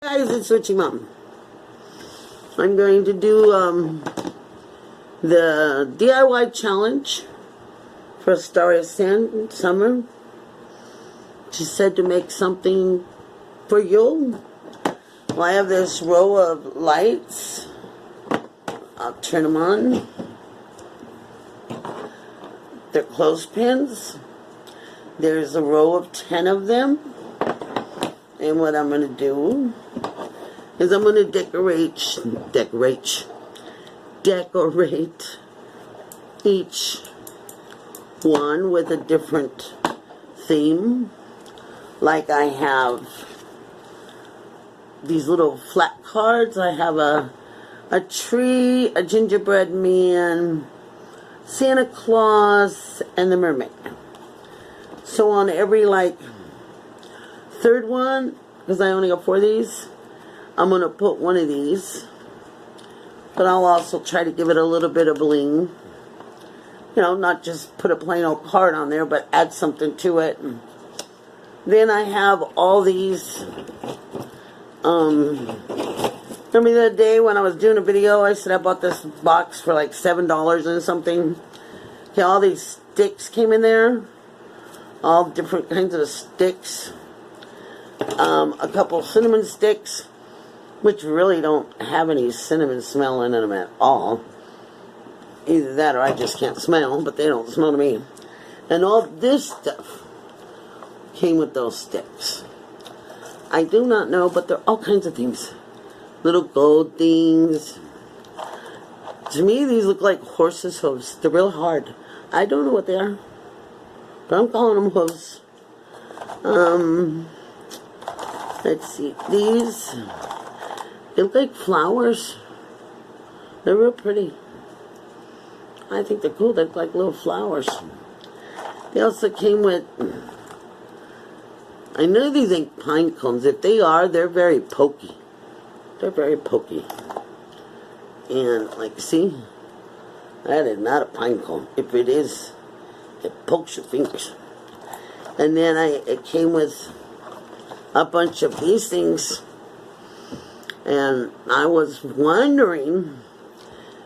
guys, it's Witchy Mom. I'm going to do the DIY challenge for AstariaSen summer. She said to make something for Yule. Well, I have this row of lights. I'll turn them on. They're clothespins. There's a row of 10 of them. And what I'm going to do is I'm going to decorate each one with a different theme. Like I have these little flat cards. I have a tree, a gingerbread man, Santa Claus, and the mermaid. So on every third one, because I only got 4 of these, I'm going to put one of these. But I'll also try to give it a little bit of bling. You know, not just put a plain old card on there, but add something to it. Then I have all these. Remember the other day when I was doing a video, I said I bought this box for like $7 and something. Okay, all these sticks came in there. All different kinds of sticks. A couple cinnamon sticks, which really don't have any cinnamon smell in them at all. Either that or I just can't smell, but they don't smell to me. And all this stuff came with those sticks. I do not know, but they're all kinds of things. Little gold things. To me, these look like horses' hooves. They're real hard. I don't know what they are, but I'm calling them hooves. Let's see. These, they look like flowers. They're real pretty. I think they're cool. They look like little flowers. They also came with, I know these ain't pine cones. If they are, they're very pokey. They're very pokey. And, see, that is not a pine cone. If it is, it pokes your fingers. And then it came with a bunch of these things. And I was wondering,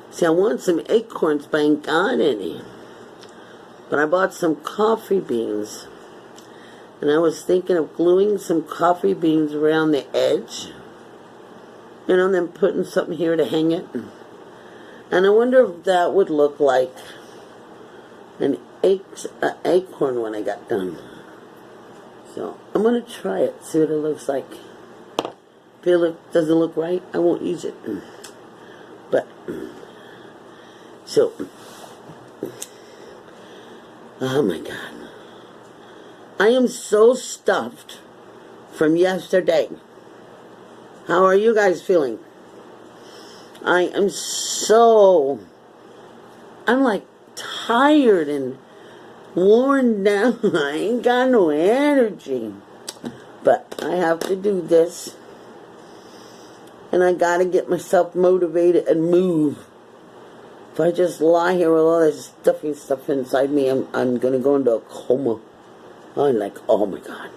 see, I want some acorns, but I ain't got any. But I bought some coffee beans. And I was thinking of gluing some coffee beans around the edge. You know, and then putting something here to hang it. And I wonder if that would look like an acorn when I got done. So, I'm going to try it, see what it looks like. If it doesn't look right, I won't use it. But, so, oh my God. I am so stuffed from yesterday. How are you guys feeling? I am I'm like tired and worn down. I ain't got no energy. But I have to do this. And I gotta get myself motivated and move. If I just lie here with all this stuff inside me, I'm gonna go into a coma. I'm like, oh my God.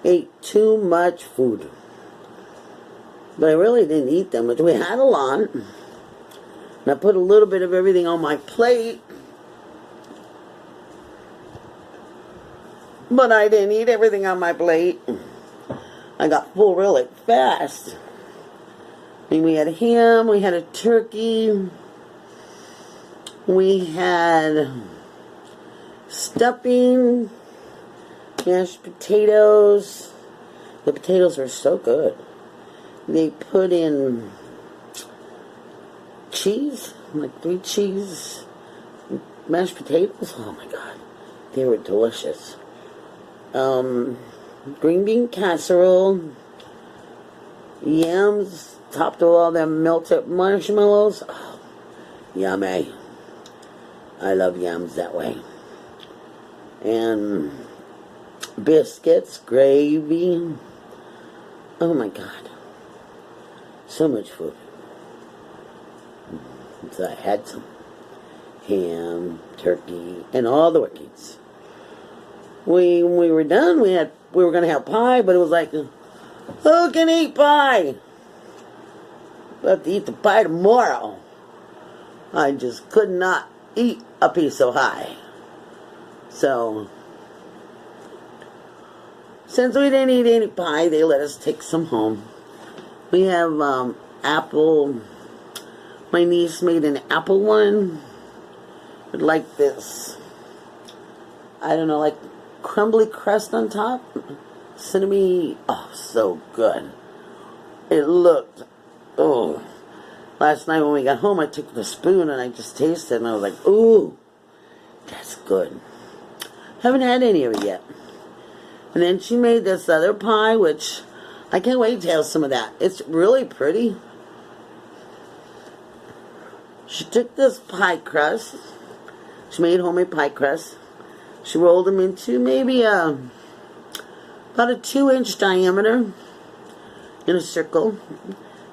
Ate too much food. But I really didn't eat that much. We had a lot. And I put a little bit of everything on my plate. But I didn't eat everything on my plate. I got full really fast. I mean, we had ham, we had a turkey, we had stuffing, mashed potatoes. The potatoes were so good. They put in cheese, like 3 cheese, mashed potatoes. Oh my God, they were delicious. Green bean casserole, yams topped with all them melted marshmallows. Oh, yummy. I love yams that way. And biscuits, gravy. Oh my God. So much food. So I had some ham, turkey, and all the workings. When we were done, we were going to have pie, but it was like Who can eat pie? We'll have to eat the pie tomorrow. I just could not eat a piece so high. So, since we didn't eat any pie, they let us take some home. We have apple. My niece made an apple one. With like this, I don't know, like crumbly crust on top. Cinnamon. Oh, so good. It looked, oh. Last night when we got home, I took the spoon and I just tasted it and I was like, ooh, that's good. Haven't had any of it yet. And then she made this other pie, which I can't wait to have some of that. It's really pretty. She took this pie crust. She made homemade pie crust. She rolled them into maybe about a 2-inch diameter in a circle.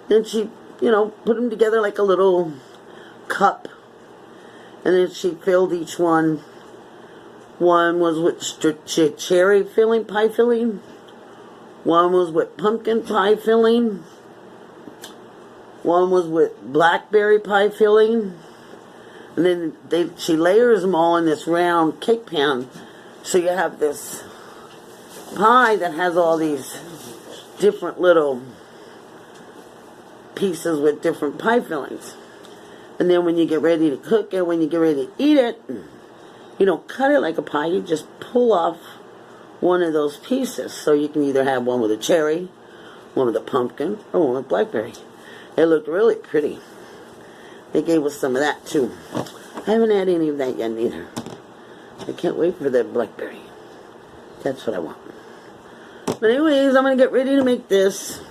Then she, put them together like a little cup. And then she filled each one. One was with cherry filling, pie filling. One was with pumpkin pie filling. One was with blackberry pie filling. And then she layers them all in this round cake pan. So you have this pie that has all these different little pieces with different pie fillings. And then when you get ready to cook it, when you get ready to eat it, you don't cut it like a pie. You just pull off one of those pieces. So you can either have one with a cherry, one with a pumpkin, or one with blackberry. It looked really pretty. They gave us some of that too. I haven't had any of that yet either. I can't wait for that blackberry. That's what I want. But anyways, I'm going to get ready to make this.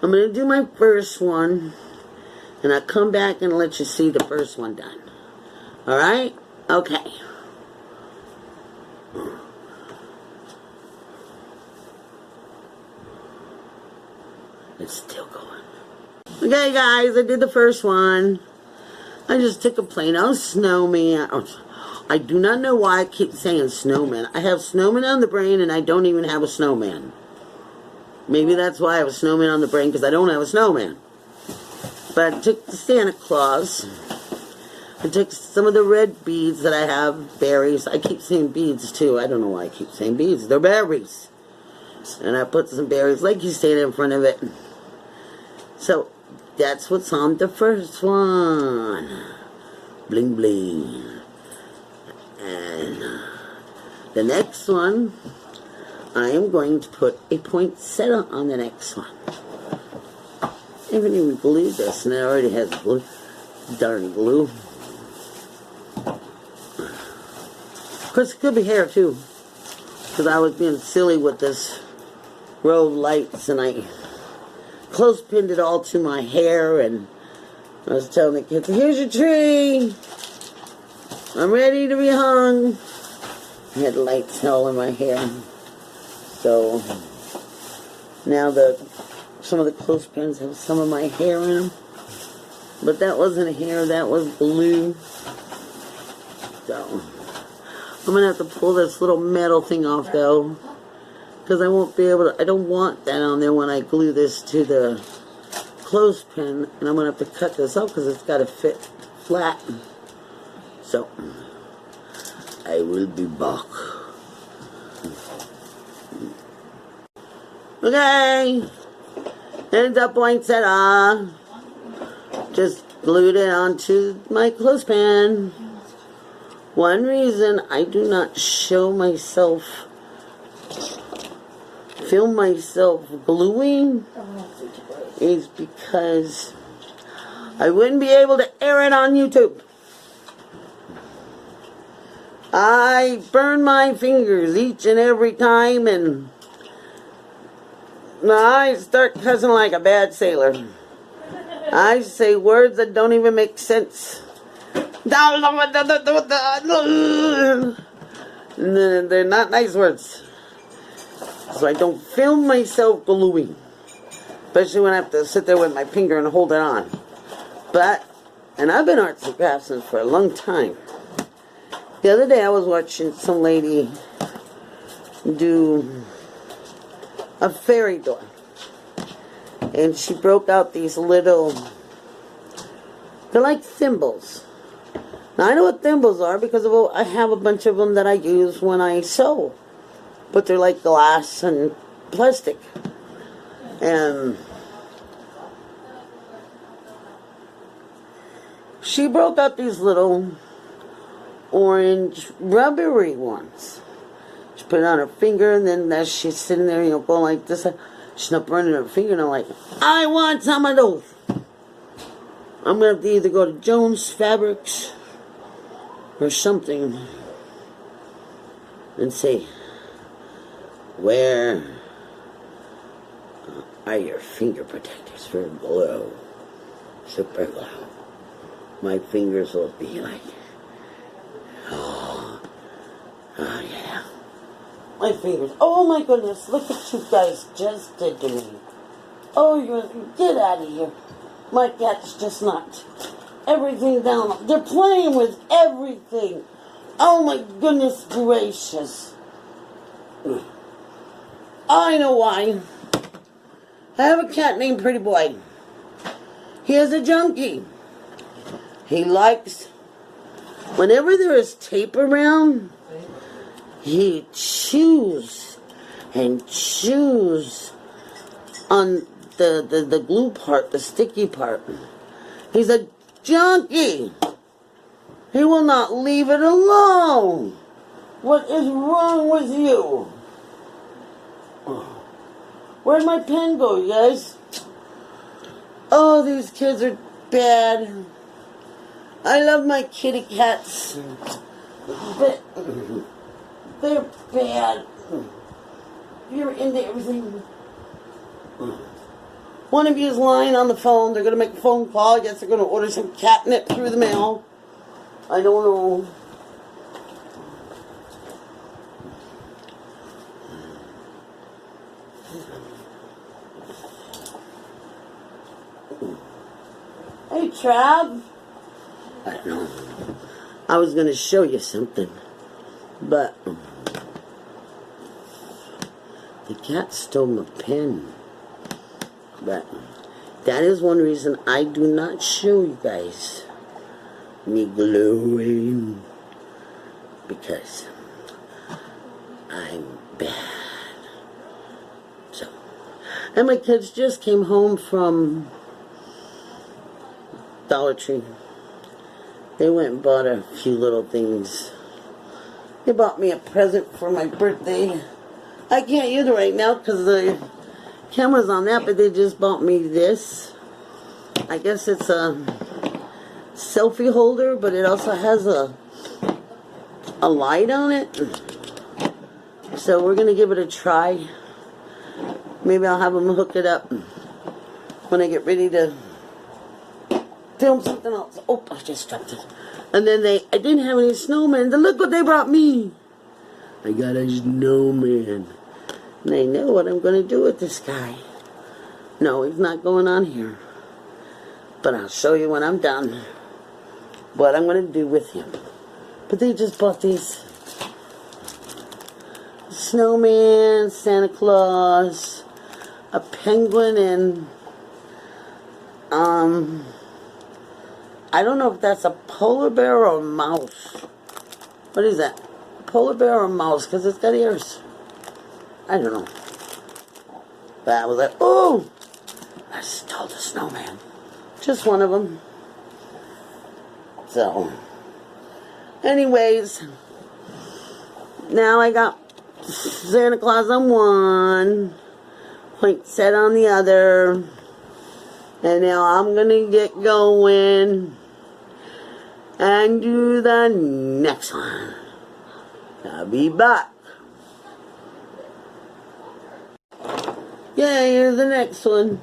I'm going to do my first one. And I'll come back and let you see the first one done. Alright? Okay. It's still going. Okay, guys, I did the first one. I just took a plain old snowman. I do not know why I keep saying snowman. I have snowman on the brain and I don't even have a snowman. Maybe that's why I have a snowman on the brain, because I don't have a snowman. But I took the Santa Claus. I took some of the red beads that I have, berries. I keep saying beads too. I don't know why I keep saying beads. They're berries. And I put some berries like you said in front of it. So that's what's on the first one. Bling bling. And the next one, I am going to put a poinsettia on the next one. I haven't even glued this, and it already has glue. Darn glue. Of course, it could be hair too, because I was being silly with this row of lights, and I clothespinned it all to my hair, and I was telling the kids, here's your tree. I'm ready to be hung. I had lights all in my hair. So now some of the clothespins have some of my hair in them. But that wasn't hair, that was glue. So I'm going to have to pull this little metal thing off though, because I won't be able to, I don't want that on there when I glue this to the clothespin. And I'm going to have to cut this off because it's got to fit flat. So I will be back. Okay, there's the poinsettia. Just glued it onto my clothespin. One reason I do not show myself, film myself gluing, is because I wouldn't be able to air it on YouTube. I burn my fingers each and every time, and I start cussing like a bad sailor. I say words that don't even make sense. They're not nice words. So I don't film myself gluing. Especially when I have to sit there with my finger and hold it on. And I've been arts and craftsman for a long time. The other day I was watching some lady do a fairy door. And she broke out these little, they're like thimbles. Now I know what thimbles are because I have a bunch of them that I use when I sew. But they're like glass and plastic. And she broke out these little orange rubbery ones. She put it on her finger, and then as she's sitting there, going like this, she's not burning her finger, and I'm like, I want some of those. I'm going to have to either go to Jones Fabrics or something and say, where are your finger protectors for glow? Super glow. My fingers will be like, oh yeah. My fingers, oh my goodness, look what you guys just did to me. Oh, get out of here. My cat's just knocked everything down. They're playing with everything. Oh my goodness gracious. I know why. I have a cat named Pretty Boy. He is a junkie. He likes, whenever there is tape around, he chews and chews on the glue part, the sticky part. He's a junkie. He will not leave it alone. What is wrong with you? Where'd my pen go, you guys? Oh, these kids are bad. I love my kitty cats. But they're bad. You're into everything. One of you is lying on the phone. They're going to make a phone call. I guess they're going to order some catnip through the mail. I don't know. Hey, Trav. I don't know. I was going to show you something, but the cat stole my pen. But that is one reason I do not show you guys me glowing, because I'm bad. So, and my kids just came home from Dollar Tree. They went and bought a few little things. They bought me a present for my birthday. I can't use it right now because the camera's on that, but they just bought me this. I guess it's a selfie holder, but it also has a light on it. So we're going to give it a try. Maybe I'll have them hook it up when I get ready to film something else. Oh, I just dropped it. And then I didn't have any snowmen. Then look what they brought me. I got a snowman. And I know what I'm going to do with this guy. No, he's not going on here. But I'll show you when I'm done what I'm going to do with him. But they just bought these snowman, Santa Claus, a penguin, and I don't know if that's a polar bear or a mouse. What is that? Polar bear or a mouse? Because it's got ears. I don't know. But I was like, oh, I stole the snowman. Just one of them. So, anyways, now I got Santa Claus on one, Poinsettia on the other, and now I'm going to get going and do the next one. I'll be back. Yeah, here's the next one.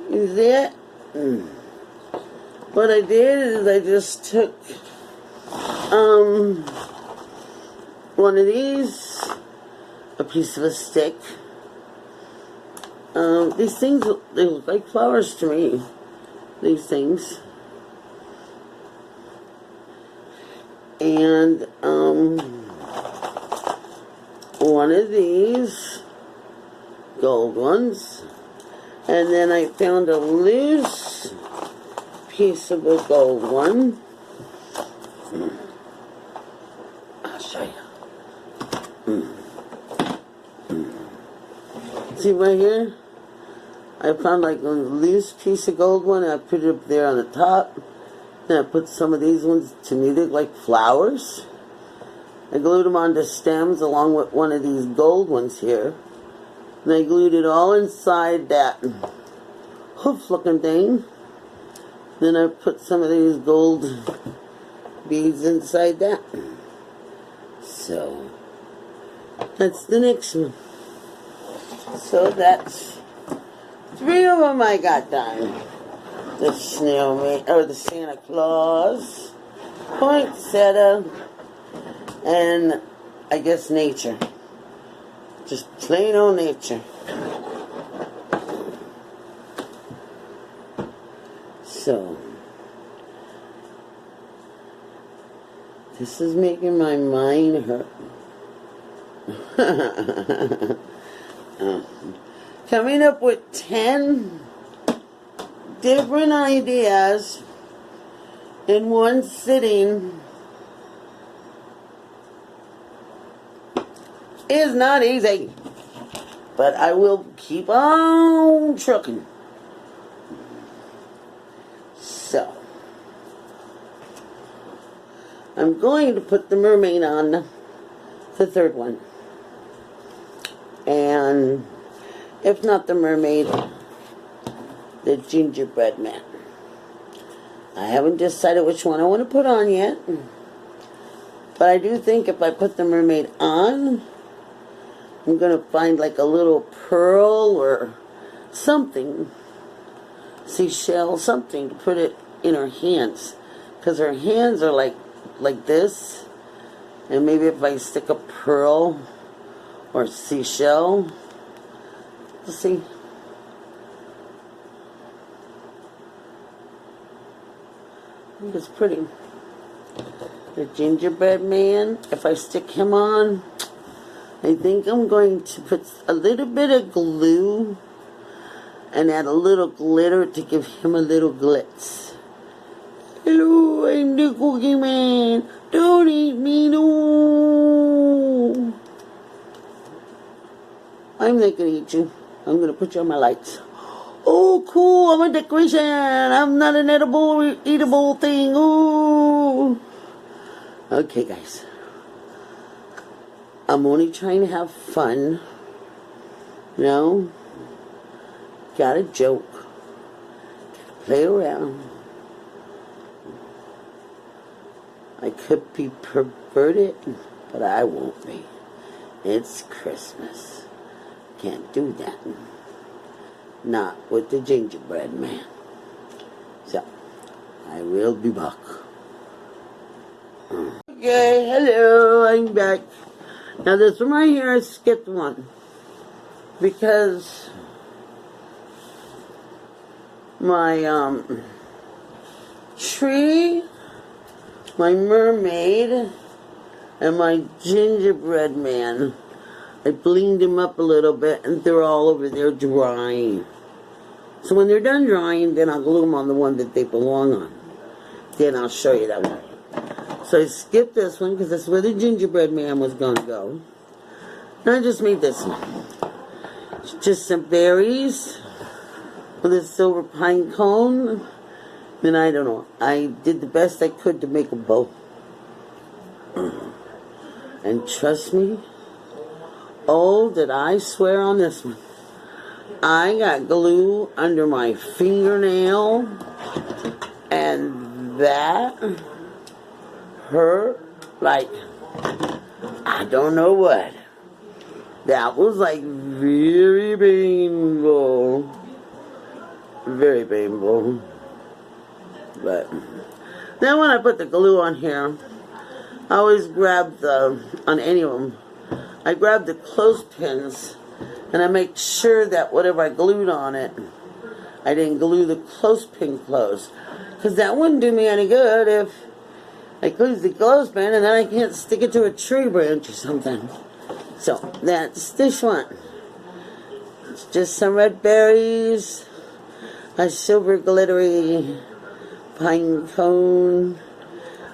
Is that? What I did is I just took one of these, a piece of a stick. These things, they look like flowers to me. These things. And one of these gold ones. And then I found a loose piece of the gold one. I'll show you. See right here? I found like a loose piece of gold one, and I put it up there on the top. Then I put some of these ones to me look like flowers. I glued them onto stems along with one of these gold ones here. And I glued it all inside that hoof looking thing. Then I put some of these gold beads inside that. So that's the next one. So that's 3 of them I got done. The snowman, or the Santa Claus, poinsettia, and I guess nature. Just plain old nature. So, this is making my mind hurt. Coming up with 10 different ideas in one sitting is not easy, but I will keep on trucking. So, I'm going to put the mermaid on the third one, and if not the mermaid, the gingerbread man. I haven't decided which one I want to put on yet, but I do think if I put the mermaid on, I'm going to find like a little pearl or something, seashell, something to put it in her hands, because her hands are like this, and maybe if I stick a pearl or seashell, let's see. I think it's pretty. The gingerbread man, if I stick him on, I think I'm going to put a little bit of glue and add a little glitter to give him a little glitz. Hello, I'm the cookie man. Don't eat me, no. I'm not going to eat you. I'm going to put you on my lights. Oh, cool, I'm a decoration. I'm not an edible, eatable thing. Ooh. Okay, guys. I'm only trying to have fun. You know? Gotta joke. Gotta play around. I could be perverted, but I won't be. It's Christmas. Can't do that. Not with the gingerbread man. So, I will be back. Okay, hello, I'm back. Now this one right here, I skipped one. Because my tree, my mermaid, and my gingerbread man, I blinged them up a little bit, and they're all over there drying. So when they're done drying, then I'll glue them on the one that they belong on. Then I'll show you that one. So I skipped this one because that's where the gingerbread man was going to go. And I just made this one. It's just some berries with a silver pine cone. And I don't know. I did the best I could to make a bow. And trust me, oh, did I swear on this one. I got glue under my fingernail, and that hurt like, I don't know what. That was like very painful. Very painful. But then when I put the glue on here, I always grab on any of them, I grab the clothespins and I make sure that whatever I glued on it, I didn't glue the clothespin closed. Because that wouldn't do me any good if I glued the clothespin and then I can't stick it to a tree branch or something. So, that's this one. It's just some red berries, a silver glittery pine cone,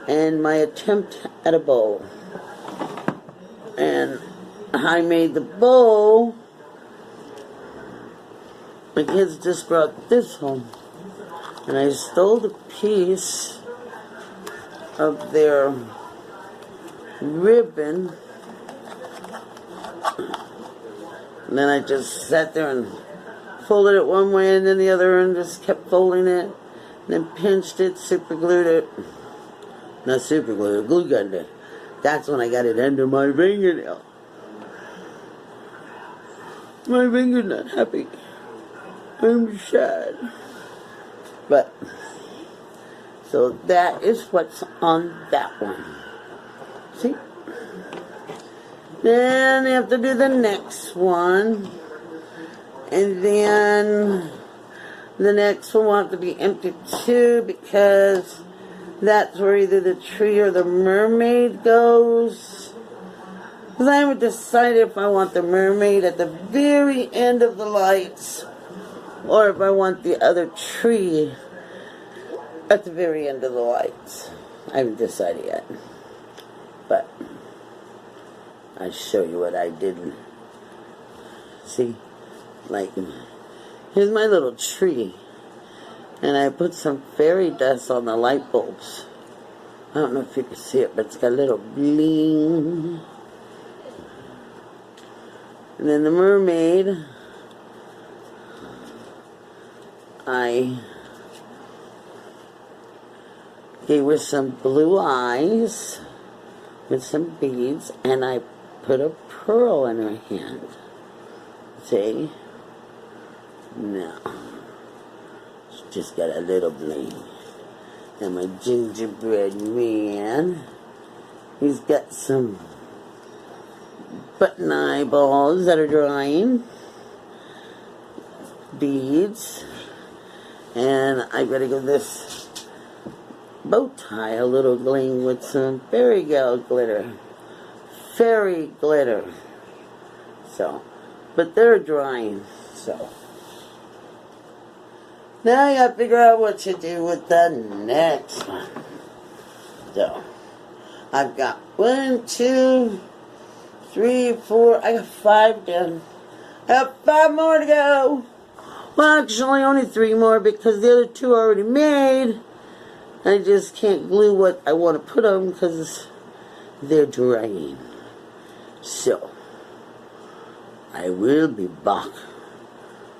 and my attempt at a bowl. And I made the bowl. My kids just brought this home. And I stole a piece of their ribbon. And then I just sat there and folded it one way and then the other and just kept folding it. And then pinched it, super glued it. Not super glued, glue gunned it. That's when I got it under my fingernail. My finger's not happy. I'm sad. But, so that is what's on that one. See? Then you have to do the next one. And then the next one will have to be empty too, because that's where either the tree or the mermaid goes. Because I haven't decided if I want the mermaid at the very end of the lights, or if I want the other tree at the very end of the lights. I haven't decided yet. But I'll show you what I did. See? Like, here's my little tree. And I put some fairy dust on the light bulbs. I don't know if you can see it, but it's got a little bling. And then the mermaid, I gave her some blue eyes with some beads, and I put a pearl in her hand. See? Now, she just got a little bling. And my gingerbread man, he's got some button eyeballs that are drying, beads, and I gotta give this bow tie a little bling with some fairy glitter. Fairy glitter. So, but they're drying, so. Now you gotta figure out what to do with the next one. So, I've got 1, 2, 3, 4, I got 5 done. I have 5 more to go. Well, actually only 3 more because the other 2 are already made. I just can't glue what I want to put on because they're drying. So, I will be back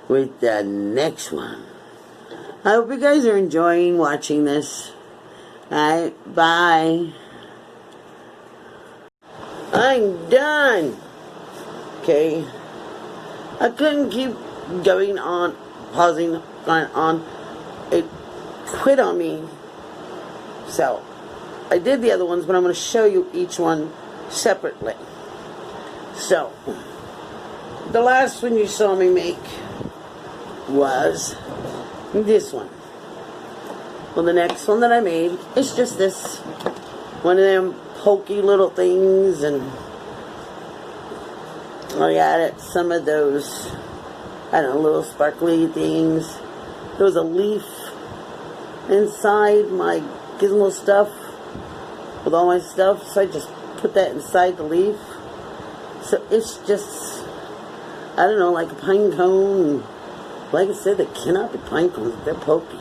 with the next one. I hope you guys are enjoying watching this. Alright, bye. I'm done. Okay. I couldn't keep going on, pausing, going on. It quit on me. So, I did the other ones, but I'm going to show you each one separately. So, the last one you saw me make was this one. Well, the next one that I made is just this. One of them pokey little things, and I added some of those, I don't know, little sparkly things. There was a leaf inside my gizmo stuff with all my stuff, so I just put that inside the leaf. So it's just, I don't know, like a pine cone. Like I said, they cannot be pine cones, they're pokey.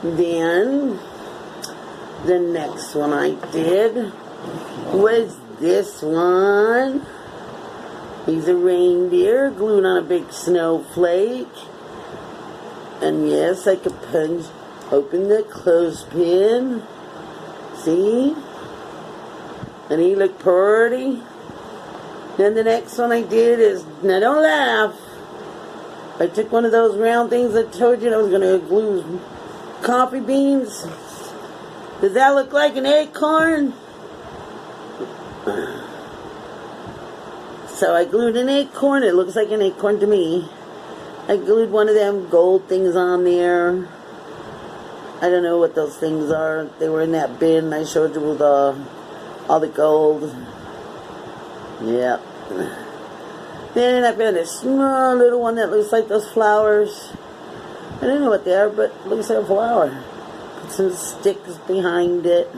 Then the next one I did was this one. He's a reindeer glued on a big snowflake. And yes, I could punch open the clothespin. See? And he looked pretty. Then the next one I did is, now don't laugh, I took one of those round things I told you I was going to glue coffee beans. Does that look like an acorn? So I glued an acorn. It looks like an acorn to me. I glued one of them gold things on there. I don't know what those things are. They were in that bin I showed you with all the gold. Yep. Then I found a small little one that looks like those flowers. I don't know what they are, but it looks like a flower. Put some sticks behind it.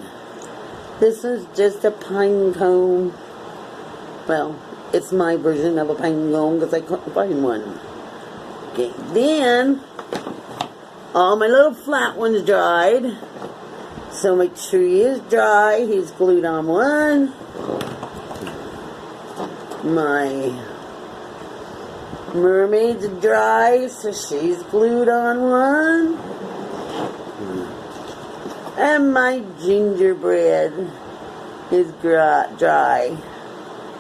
This is just a pine cone. Well, it's my version of a pine cone because I couldn't find one. Okay, then all my little flat ones dried. So my tree is dry. He's glued on one. My mermaid's dry, so she's glued on one. And my gingerbread is dry,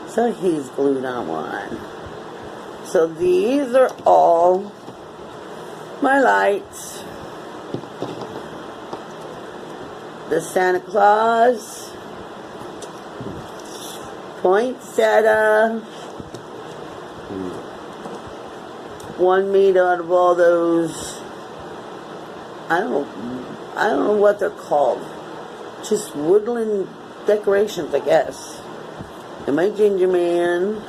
so he's glued on one. So these are all my lights. The Santa Claus, poinsettia, one made out of all those, I don't know what they're called, just woodland decorations, I guess. And my ginger man,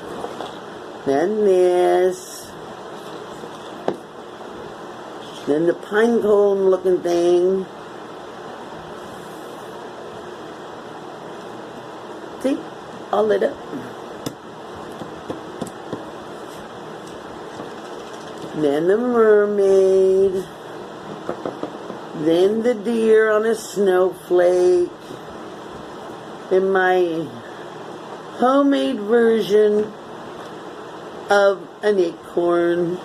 then this, then the pine cone looking thing. See, all lit up. Then the mermaid. Then the deer on a snowflake. And my homemade version of an acorn.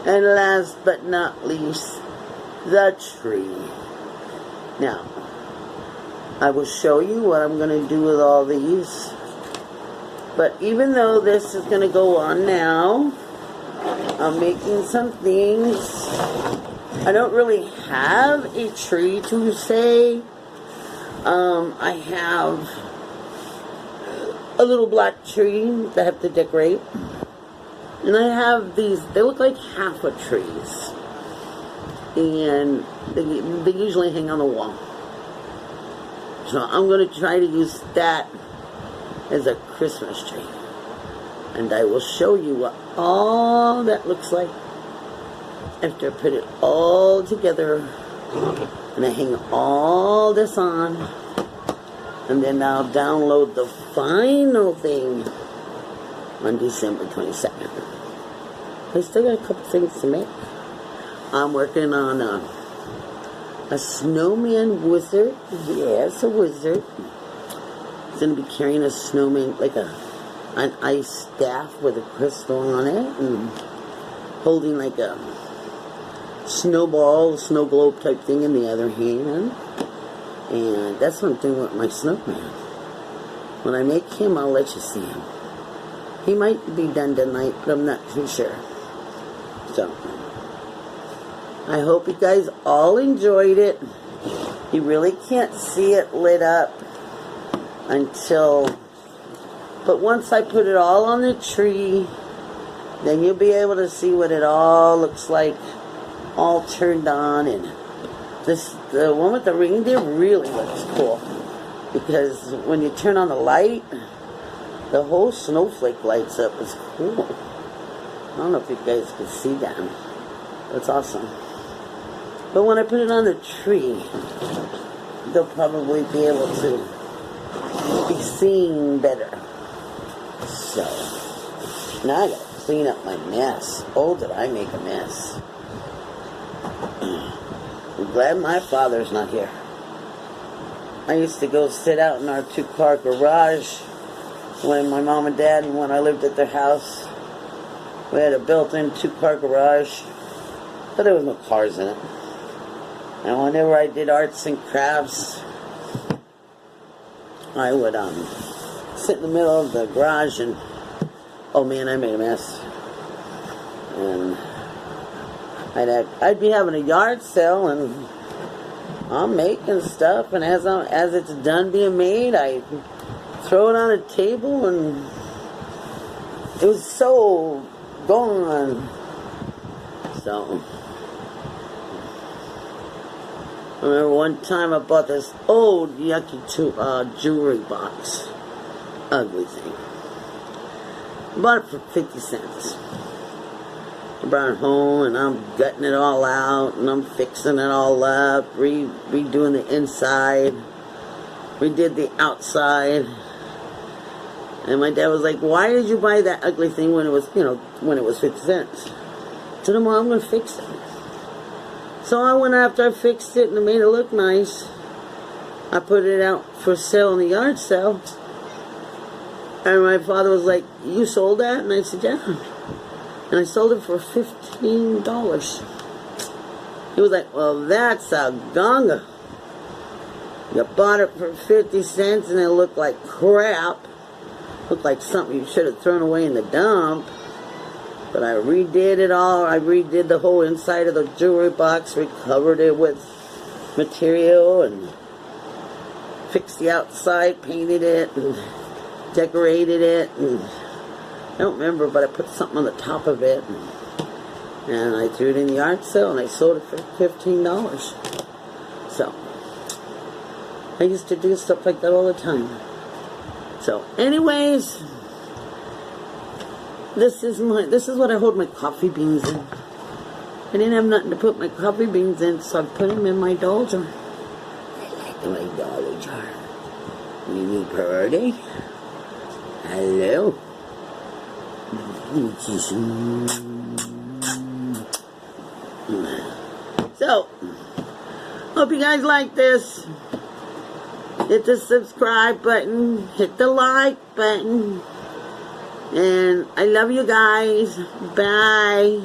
And last but not least, the tree. Now, I will show you what I'm going to do with all these. But even though this is going to go on now, I'm making some things. I don't really have a tree to say. I have a little black tree that I have to decorate. And I have these, they look like half a trees. And they usually hang on the wall. So I'm going to try to use that as a Christmas tree. And I will show you what all that looks like after I put it all together. And I hang all this on. And then I'll download the final thing on December 22nd. I still got a couple things to make. I'm working on a snowman wizard. Yes, a wizard. He's going to be carrying a snowman, like an ice staff with a crystal on it, and holding like a snowball, snow globe type thing in the other hand. And that's what I'm doing with my snowman. When I make him, I'll let you see him. He might be done tonight, but I'm not too sure. So, I hope you guys all enjoyed it. You really can't see it lit up until, but once I put it all on the tree, then you'll be able to see what it all looks like, all turned on. And the one with the reindeer really looks cool, because when you turn on the light, the whole snowflake lights up. It's cool. I don't know if you guys can see that. That's awesome. But when I put it on the tree, they'll probably be able to be seen better. So, now I gotta clean up my mess. Oh, did I make a mess. I'm glad my father's not here. I used to go sit out in our 2-car garage when my mom and dad, when I lived at their house. We had a built-in 2-car garage, but there was no cars in it. And whenever I did arts and crafts, I would sit in the middle of the garage and, oh man, I made a mess. And I'd be having a yard sale, and I'm making stuff, and as it's done being made, I throw it on a table, and it was so gone. So, I remember one time I bought this old yucky jewelry box. Ugly thing. I bought it for 50 cents. I brought it home and I'm gutting it all out and I'm fixing it all up, redoing the inside, redid the outside. And my dad was like, why did you buy that ugly thing when it was, when it was 50 cents? I said, well, I'm going to fix it. So I went after I fixed it and I made it look nice. I put it out for sale in the yard sale. And my father was like, you sold that? And I said, yeah. And I sold it for $15. He was like, well, that's a gonga. You bought it for 50 cents and it looked like crap. Looked like something you should have thrown away in the dump. But I redid it all. I redid the whole inside of the jewelry box, recovered it with material, and fixed the outside, painted it, and decorated it. And I don't remember, but I put something on the top of it. And I threw it in the yard sale, and I sold it for $15. So, I used to do stuff like that all the time. So, anyways, this is what I hold my coffee beans in. I didn't have nothing to put my coffee beans in, so I put them in my dollar jar. I like my dollar jar. Really pretty. Hello. So, hope you guys like this. Hit the subscribe button, hit the like button, and I love you guys. Bye.